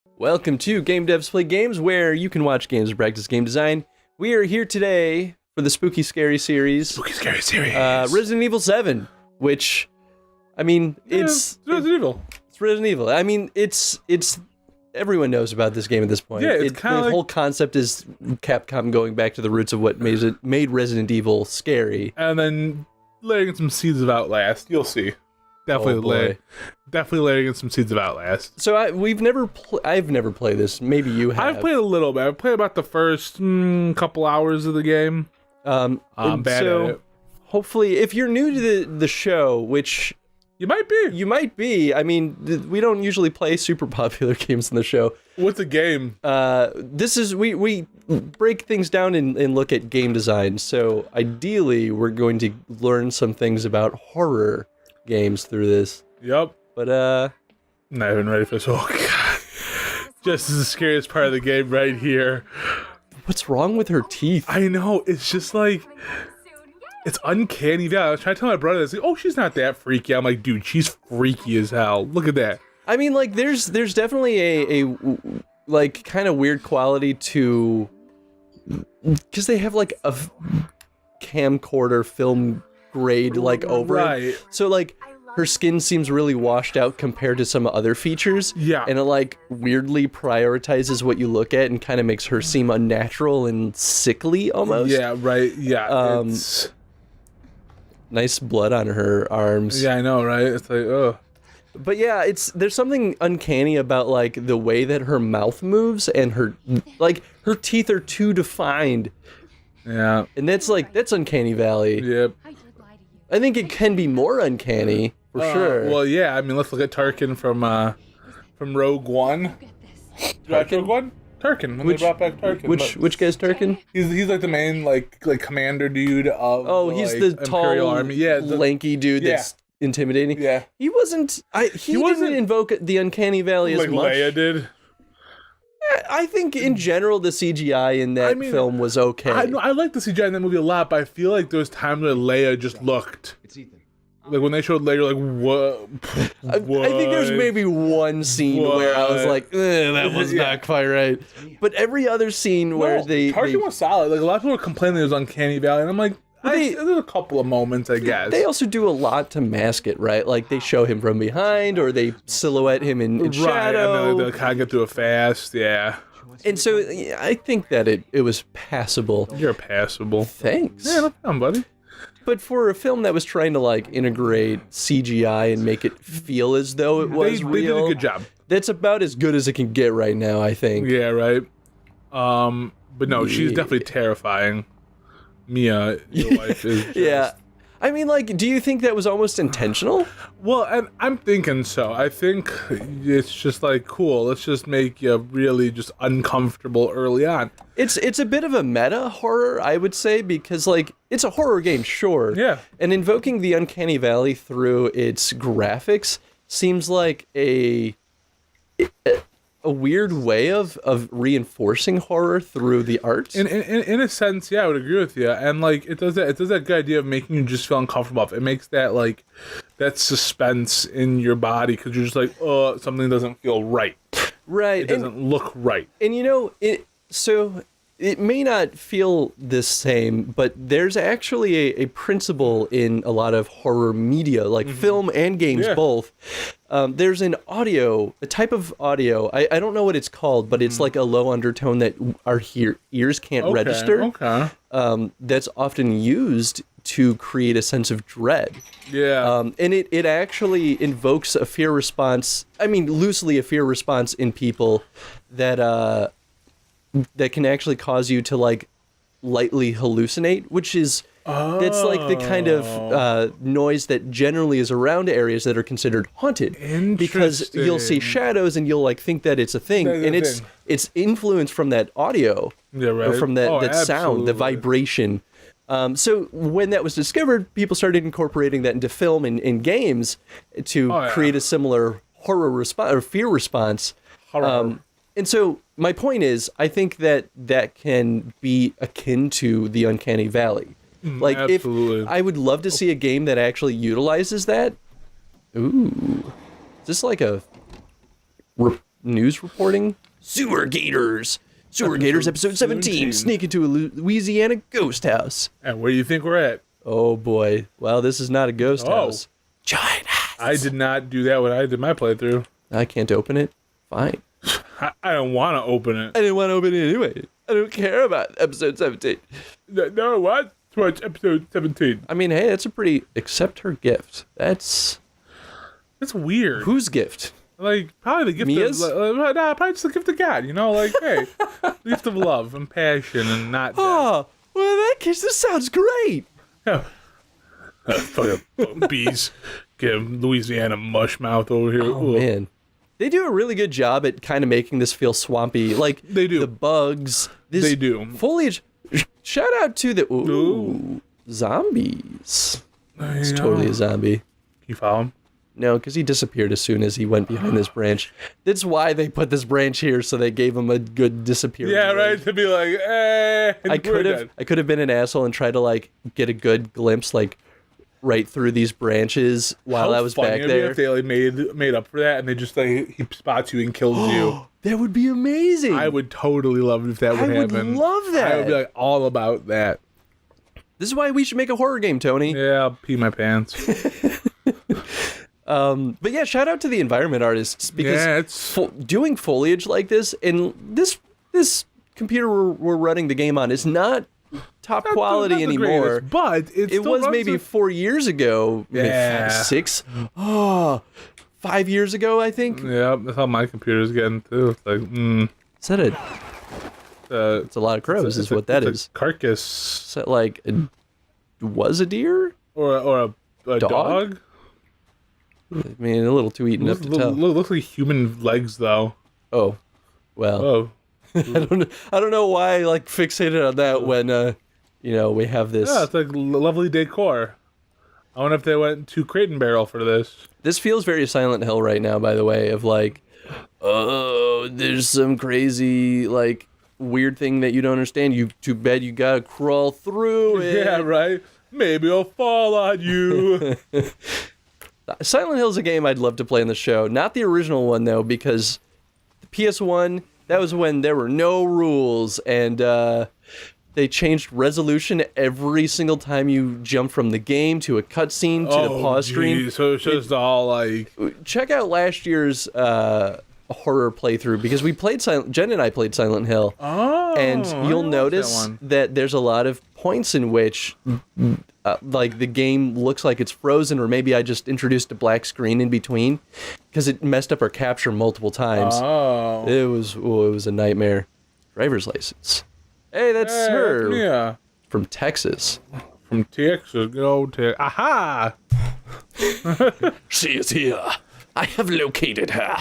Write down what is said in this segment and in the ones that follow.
Welcome to Game Devs Play Games, where you can watch games and practice game design. We are here today for the Spooky Scary series. Resident Evil 7, which, I mean, it's Resident Evil. It's Resident Evil. I mean, it's everyone knows about this game at this point. Yeah, it's kind of the whole concept is Capcom going back to the roots of what made Resident Evil scary. And then layering in some seeds of Outlast. You'll see. Definitely layering in some seeds of Outlast. So I've never played this. Maybe you have. I've played a little bit. I've played about the first couple hours of the game. I'm bad at it. Hopefully, if you're new to the show, which you might be. I mean, we don't usually play super popular games in the show. What's a game? This is we break things down and look at game design. So ideally, we're going to learn some things about horror games through this. Yep. But not even ready for this. Oh god. Just the scariest part of the game right here. What's wrong with her teeth? I know, it's just like it's uncanny. Yeah, I was trying to tell my brother this, like, oh, she's not that freaky. I'm like, dude, she's freaky as hell. Look at that. I mean, like, there's definitely a like kind of weird quality to, because they have like a camcorder film grade like over it. So like her skin seems really washed out compared to some other features. Yeah. And it like weirdly prioritizes what you look at and kind of makes her seem unnatural and sickly almost. Yeah, right. Yeah. Nice blood on her arms. Yeah, I know, right? It's like, oh. But yeah, there's something uncanny about like the way that her mouth moves and her teeth are too defined. Yeah. And that's Uncanny Valley. Yep. I think it can be more uncanny, for sure. Well, yeah, I mean, let's look at Tarkin from Rogue One. Rogue One? Tarkin, when they brought back Tarkin. Which guy's Tarkin? He's like the main like commander dude of he's like, the Imperial tall, Army. Yeah, lanky dude that's intimidating. Yeah. He didn't invoke the Uncanny Valley as much. Like Leia did. I think in general the CGI in that film was okay. I like the CGI in that movie a lot, but I feel like there was times where Leia just looked. Like when they showed Leia, like what? I think there's maybe one scene where I was like, that was not quite right. But every other scene where Tarkin was solid. Like a lot of people were complaining it was Uncanny Valley, and I'm like, there's a couple of moments, I guess. They also do a lot to mask it, right? Like they show him from behind, or they silhouette him in shadow. And they'll kind of get through it fast, yeah. And so I think that it was passable. You're passable. Thanks. Yeah, no problem, buddy. But for a film that was trying to like integrate CGI and make it feel as though it was real, they did a good job. That's about as good as it can get right now, I think. Yeah, right. But no, she's definitely terrifying. Mia, your wife, is just... Yeah. I mean, like, do you think that was almost intentional? Well, and I'm thinking so. I think it's just like, cool, let's just make you really just uncomfortable early on. It's a bit of a meta horror, I would say, because, like, it's a horror game, sure. Yeah. And invoking the Uncanny Valley through its graphics seems like a weird way of reinforcing horror through the art. In a sense, yeah, I would agree with you. And like it does that good idea of making you just feel uncomfortable. It makes that like that suspense in your body because you're just like, oh, something doesn't feel right. Right. It doesn't look right. And you know, it may not feel the same, but there's actually a principle in a lot of horror media, like film and games both. There's a type of audio, I don't know what it's called, but it's like a low undertone that our ears can't register. Okay. That's often used to create a sense of dread. Yeah. And it actually invokes a fear response, loosely a fear response in people that can actually cause you to like lightly hallucinate, which is that's like the kind of noise that generally is around areas that are considered haunted, because you'll see shadows and you'll like think that it's a thing, and it's influenced from that audio, or from that sound, the vibration. So when that was discovered, people started incorporating that into film and in games to create a similar horror response or fear response. And so my point is, I think that can be akin to the Uncanny Valley. Like, absolutely. If I would love to see a game that actually utilizes that. Ooh, is this like a news reporting. Sewer Gators episode 17. Sneak into a Louisiana ghost house. And where do you think we're at? Oh boy. Well, this is not a ghost house. Join us. I did not do that when I did my playthrough. I can't open it. Fine. I don't want to open it. I didn't want to open it anyway. I don't care about episode 17. No, what? Watch episode 17. I mean, hey, that's a pretty... Accept her gift. That's weird. Whose gift? Like, probably the gift Mia's? of... probably just the gift of God, you know? Like, hey, the gift of love and passion and not death. Oh, well, in that case, this sounds great. Yeah. Fucking bees. Get Louisiana mush mouth over here. Oh, man. They do a really good job at kind of making this feel swampy. Like, they do. The bugs. They do. Foliage. Shout out to the zombies. It's totally a zombie. Can you follow him? No, because he disappeared as soon as he went behind this branch. That's why they put this branch here, so they gave him a good disappearance. Yeah, right. To be like, I could have been an asshole and tried to like get a good glimpse, like right through these branches while I was back there. If they like made up for that, and they just like he spots you and kills you. That would be amazing. I would totally love it if that would happen. I would love that. I would be like all about that. This is why we should make a horror game, Tony. Yeah, I'll pee my pants. But yeah, shout out to the environment artists because doing foliage like this and this computer we're running the game on is not top quality anymore. Greatest, but it was maybe 4 years ago. Yeah. 6. 5 years ago, I think. Yeah, that's how my computer's getting too. It's like, Is that it's a lot of crows, is what that is. Carcass. Is that like was a deer or a dog? I mean, a little too eaten up to tell. Looks like human legs, though. Oh, well. Oh, I don't know why I like fixated on that when we have this. Yeah, it's like lovely decor. I wonder if they went to Crate and Barrel for this. This feels very Silent Hill right now, by the way, of like, oh, there's some crazy like weird thing that you don't understand. Too bad you gotta crawl through it. Yeah, right. Maybe I'll fall on you. Silent Hill is a game I'd love to play in the show. Not the original one, though, because the PS1, that was when there were no rules, and they changed resolution every single time you jump from the game to a cutscene to the pause screen. So it's just all like... Check out last year's horror playthrough, because we played Jen and I played Silent Hill. Oh, and you'll notice that there's a lot of points in which... like the game looks like it's frozen, or maybe I just introduced a black screen in between because it messed up our capture multiple times. Oh, it was a nightmare. Driver's license. Hey, that's her. Yeah, from Texas. From Texas, good old Texas. Aha! She is here. I have located her.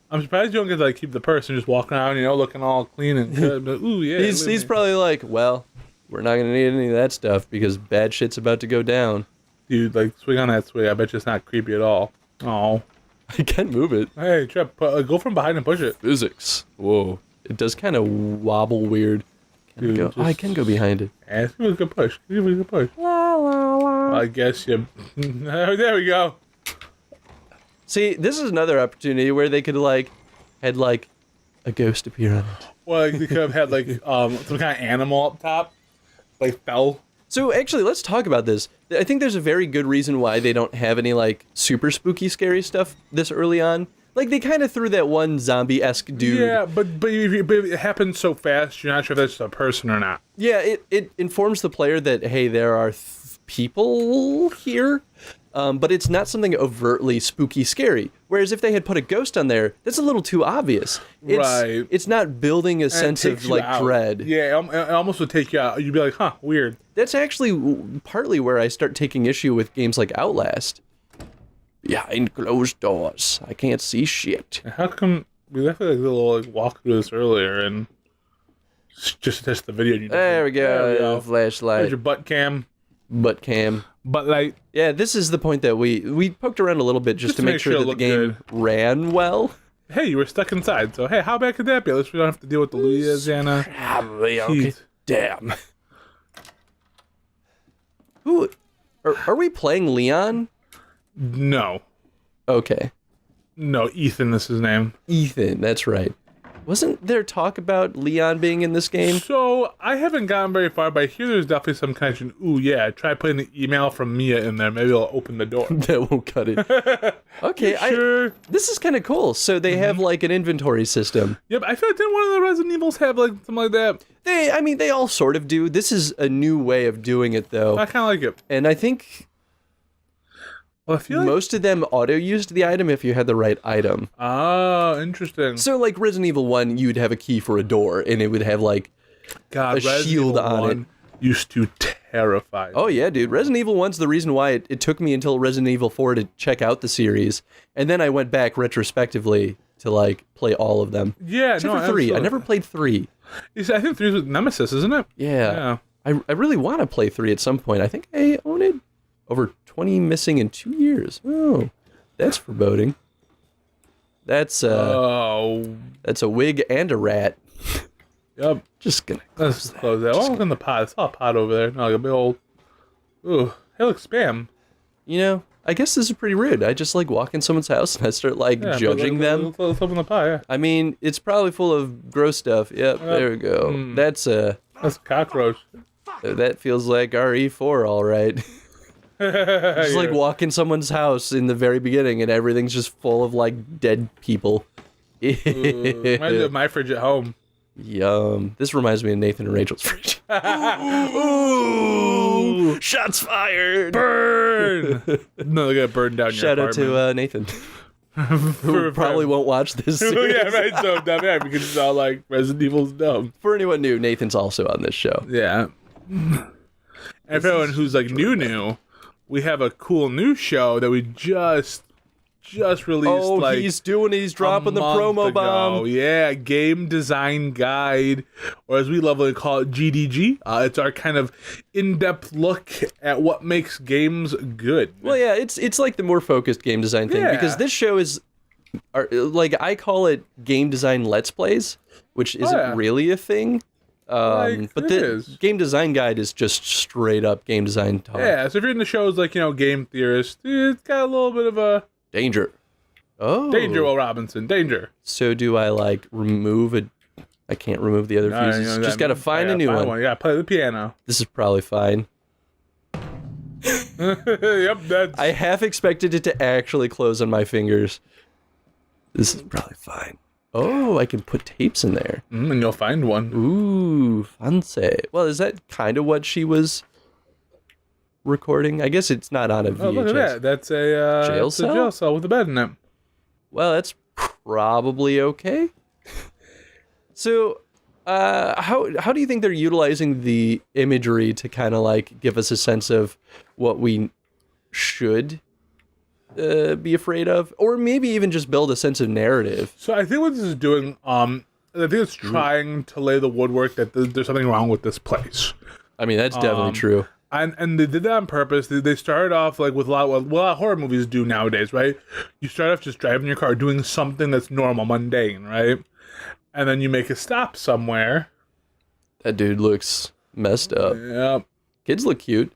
I'm surprised you don't get to like keep the person just walking around, looking all clean and good. But, ooh, yeah. He's probably like, well. We're not going to need any of that stuff because bad shit's about to go down. Dude, like, swing on that swing. I bet you it's not creepy at all. Oh. I can move it. Hey, Trip, go from behind and push it. Physics. Whoa. It does kind of wobble weird. I can go behind it. Yeah, give it a good push. Give it a good push. La, la, la. I guess you... There we go. See, this is another opportunity where they could, had a ghost appear on it. Well, they could have had, some kind of animal up top. Like fell. So actually, let's talk about this. I think there's a very good reason why they don't have any super spooky, scary stuff this early on. Like they kind of threw that one zombie-esque dude. Yeah, but it happens so fast, you're not sure if that's a person or not. Yeah, it informs the player that hey, there are people here, but it's not something overtly spooky, scary. Whereas if they had put a ghost on there, that's a little too obvious. Right. It's not building a sense of dread. Yeah, it almost would take you out. You'd be like, huh, weird. That's actually partly where I start taking issue with games like Outlast. Behind closed doors, I can't see shit. How come we left a little walk through this earlier and just test the video? There we go. Flashlight. There's your butt cam. Butt cam. But yeah, this is the point that we poked around a little bit just to make sure that the game ran well. Hey, you were stuck inside, so hey, how bad could that be? At least we don't have to deal with the Louisiana. Okay. Damn. Who are we playing Leon? No. Okay. No, Ethan is his name. Ethan, that's right. Wasn't there talk about Leon being in this game? So, I haven't gotten very far, but I hear there's definitely some connection. Ooh, yeah, try putting the email from Mia in there. Maybe it'll open the door. That won't cut it. Okay, Sure. this is kind of cool. So they have like an inventory system. Yep, I feel like didn't one of the Resident Evils have like something like that? They all sort of do. This is a new way of doing it, though. I kind of like it. And I think Well, I feel like... most of them auto-used the item if you had the right item. Oh, interesting. So, like, Resident Evil 1, you'd have a key for a door, and it would have, like, God, a Resident shield Evil on 1 used to terrify me. Oh, yeah, dude. Resident Evil 1's the reason why it took me until Resident Evil 4 to check out the series. And then I went back retrospectively to, like, play all of them. Yeah, Except no, for 3. I absolutely. never played 3. I think 3 is with Nemesis, isn't it? Yeah. I really want to play 3 at some point. I think I own it. Over 20 missing in 2 years. Oh, that's foreboding. That's a wig and a rat. Yep. Just gonna Let's close that. Oh, look in the pot. I saw a pot over there. No, like a big old... Ooh, hey, look, spam. You know, I guess this is pretty rude. I just like walk in someone's house and I start like judging them. Let's open the pot, yeah. I mean, it's probably full of gross stuff. Yep, there we go. That's a cockroach. that feels like RE4, all right. Just like walk in someone's house in the very beginning and everything's just full of like dead people. Reminds me of my fridge at home. Yum. This reminds me of Nathan and Rachel's fridge. Ooh! Shots fired! Burn! No, they got burned down your Shout out apartment. to Nathan. Who probably won't watch this series. Yeah, right, so dumb, yeah, because it's all like Resident Evil's dumb. For anyone new, Nathan's also on this show. Yeah. And for anyone who's like new, we have a cool new show that we just released. Oh, like he's dropping the promo bomb. Yeah, game design guide, or as we lovingly call it, GDG. It's our kind of in-depth look at what makes games good. Well, yeah, it's like the more focused game design thing because this show is, like, I call it game design let's plays, which isn't really a thing. But the game design guide is just straight up game design talk. Yeah, so if you're in the shows like, game theorist, it's got a little bit of a... Danger. Oh. Danger, Will Robinson. Danger. So do I, like, remove a... I can't remove the other fuses. Just gotta find a new one. You gotta play the piano. This is probably fine. Yep, that's... I half expected it to actually close on my fingers. This is probably fine. Oh, I can put tapes in there. and you'll find one. Ooh, fancy. Well, is that kind of what she was recording? I guess it's not on a VHS. Oh, look at that. That's a jail cell? A jail cell with a bed in it. Well, that's probably okay. So, how do you think they're utilizing the imagery to kind of like give us a sense of what we should be afraid of, or maybe even just build a sense of narrative? So I think what this is doing, I think it's trying to lay the woodwork that there's something wrong with this place. I mean, that's definitely true. And they did that on purpose. They started off like with a lot of horror movies do nowadays, right? You start off just driving your car, doing something that's normal, mundane, right? And then you make a stop somewhere. That dude looks messed up. Yeah. Kids look cute.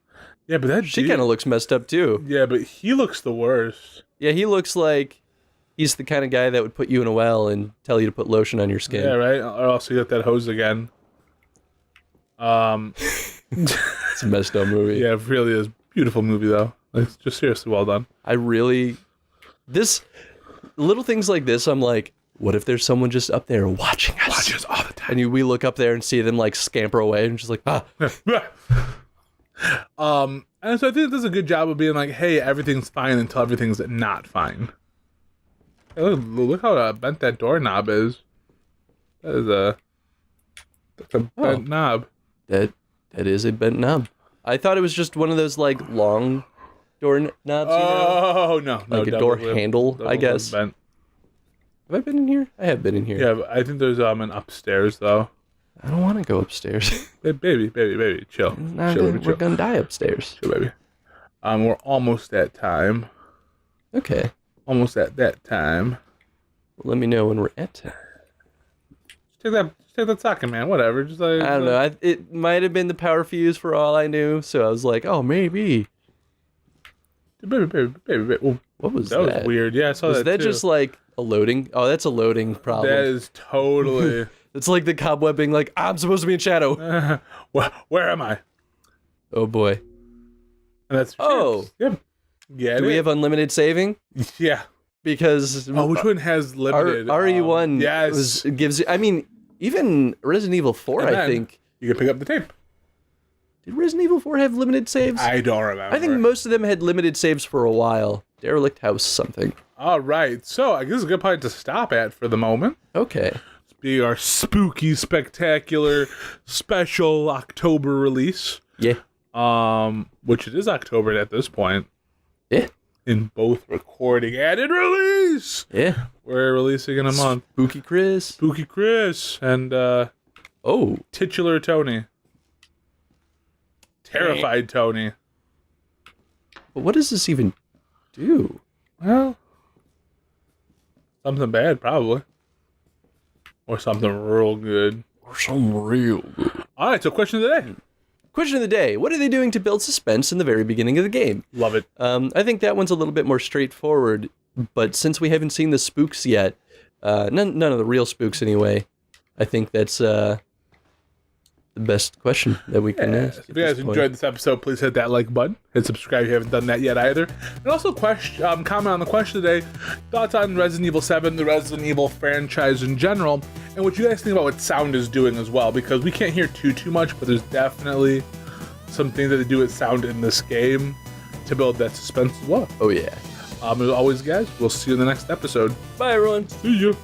Yeah, but She kind of looks messed up too. Yeah, but he looks the worst. Yeah, he looks like he's the kind of guy that would put you in a well and tell you to put lotion on your skin. Yeah, right? Or else you got that hose again. It's a messed up movie. Yeah, it really is. Beautiful movie, though. Like, just seriously well done. Little things like this, I'm like, what if there's someone just up there watching us? Watch us all the time. And we look up there and see them like scamper away and just like, ah. And so I think it does a good job of being like, hey, everything's fine until everything's not fine. Hey, look how bent that doorknob is. That's a bent knob. That is a bent knob. I thought it was just one of those like long door knobs, you know? Oh, no. Like a door handle, I guess. Bent. Have I been in here? I have been in here. Yeah, but I think there's an upstairs, though. I don't want to go upstairs. Hey, baby, chill. We're gonna die upstairs. Chill, baby. We're almost at time. Okay. Almost at that time. Let me know when we're at time. Just take that socket, man. Whatever. Just like I don't know. It might have been the power fuse for all I knew. So I was like, oh, maybe. Oh, What was that that? was weird. Yeah, I saw Was that that too. just like a loading? Oh, that's a loading problem. That is totally. It's like the cobweb being like, I'm supposed to be in shadow. Where am I? Oh boy. And that's Oh. Yep. Yeah. Do we have unlimited saving? Yeah. Because Which one has limited? RE1 yes. gives you. I mean, even Resident Evil 4, And I then think. you can pick up the tape. Did Resident Evil 4 have limited saves? I don't remember. I think most of them had limited saves for a while. Derelict House something. All right. So I guess it's a good point to stop at for the moment. Okay. This be our spooky, spectacular, special October release. Yeah. Which it is October at this point. Yeah. In both recording and in release. Yeah. We're releasing in a month. Spooky Chris. Spooky Chris and Oh. titular Tony. Terrified Tony. But what does this even do? Well, something bad probably. Or something real good. Or some real good. All right, so question of the day. Question of the day. What are they doing to build suspense in the very beginning of the game? Love it. I think that one's a little bit more straightforward, but since we haven't seen the spooks yet, none of the real spooks anyway, I think that's the best question that we can ask. If you guys enjoyed this episode, please hit that like button. Hit subscribe if you haven't done that yet either. And also comment on the question today. Thoughts on Resident Evil 7, the Resident Evil franchise in general, and what you guys think about what sound is doing as well, because we can't hear too much, but there's definitely some things that they do with sound in this game to build that suspense as well. Oh yeah. As always, guys, we'll see you in the next episode. Bye everyone. See you.